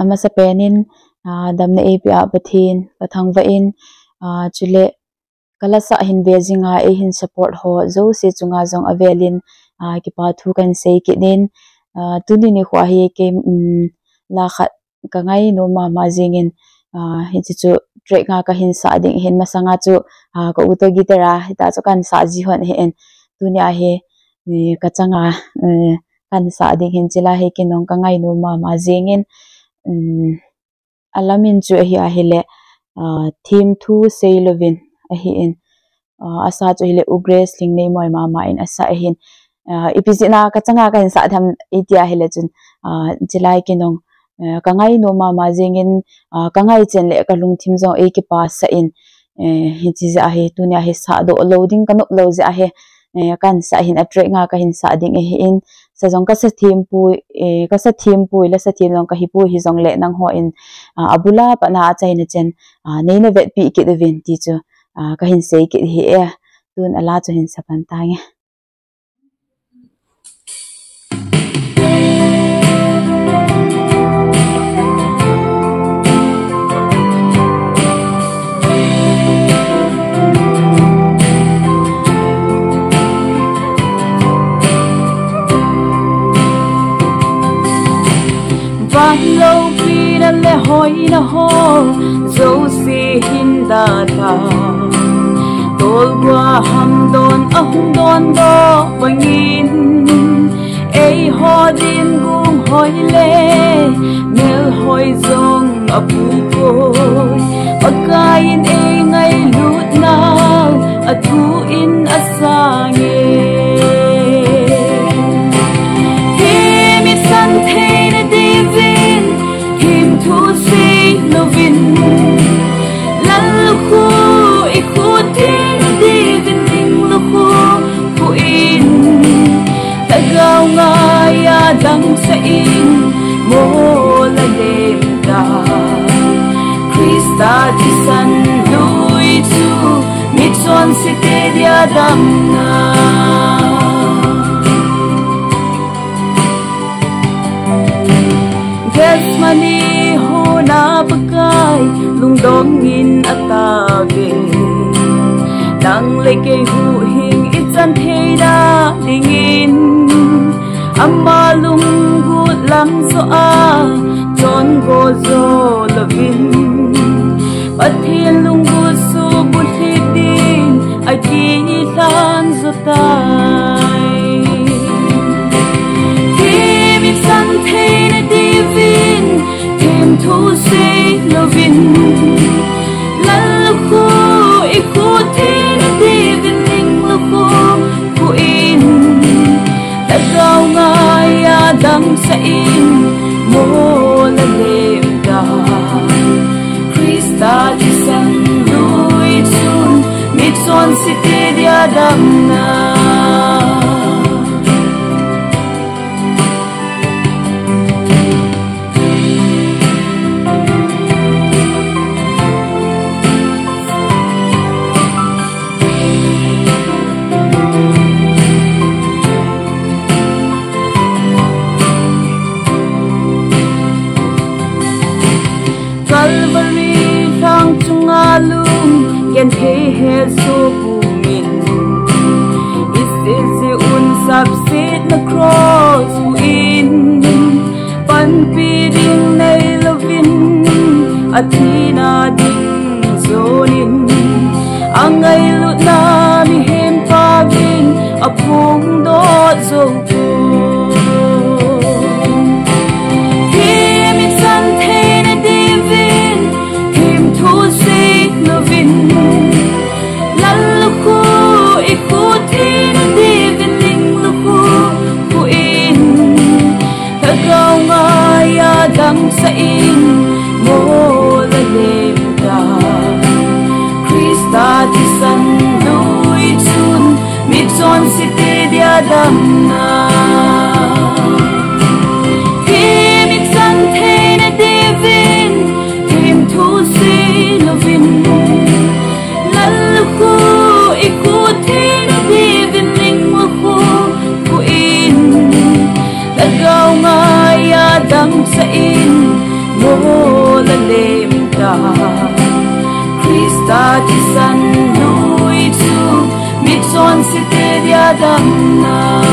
ama sa penin damna apia bathin pathang va in chule kalasa hin bezinga e hin support ho zo se chunga jong avelin ki pa thu kan sei ki nin tuni ni khwa hi ke la khat ka ngai no ma jingin hin chu trek nga ka hin sa ding hin masanga chu ko uto gitara ta chu kan sa ji hon he en tunia he ka changa kan sa ding hin chila he ki nong ka ngai no ma jingin alamin chu hi a hele theme thu sei lovin a hi in asa chu hele ugres ling nei moi ma in asa hin ipizina ka changa ka hin sa tham itia hele chun chilai ki nong ka ngai no ma jingin ka ngai chen le ka lung thim zo e ki pa sa in hi chi za he tunia he sa do loading ka no lo za he kan sa hin attract nga ka hin sa ding he in sa jong ka sa theme pu la sa theme jong ka hi pu hi jong le nang ho in abula pa na chai na chen nei na vet pi ki de vin ti chu ka hin sei ki hi e tun ala chu hin sa pan ta nge lâu khi đã lẽ hỏi na ho dấu si hin da ta tôi qua hầm đòn đòn đó vang in ấy ho din gung hỏi lệ mel hỏi zong apu côi akai in ấy ngay lut nào thu in asange him san thay na divin him thu si lovin lal khu ikutin divin ling khu ku in tagaw nga ya dang sa in mo la dem da Krista di san lui chu mitson si te dia dam na Gesmani ho na pakai lung dong in atabe dang leke hu hing itsan theida dingin amma lung gut lam so a chon go zo lovin pathian lung gut su buthidin aki than zo tai kim itsan theida divin kim thu se lovin lal khu ikutin divin ling khu ku in tagaw nga ya dang sa in mo la lem da Krista di san lui chun mitson si te dia dam na Ken he he so bumin Isisi un subsit na cross in Pan piring na lovin Athena ding zonin Ang ay lut na mihin pagin Apong dot so po Him itsan thay na divin Him to say lovin Lalku ikutin divin ling luku ku in tagaw nga ya dang sa in mo la lem da Krista di san lui chun mitson si te dia dam na Him itsan thay na divin Him to say lovin Lalku ikutin divin ling khu ku in tagaw nga ya dang sa in la lem ta Krista ti san lui chu mi chon si te dia dam na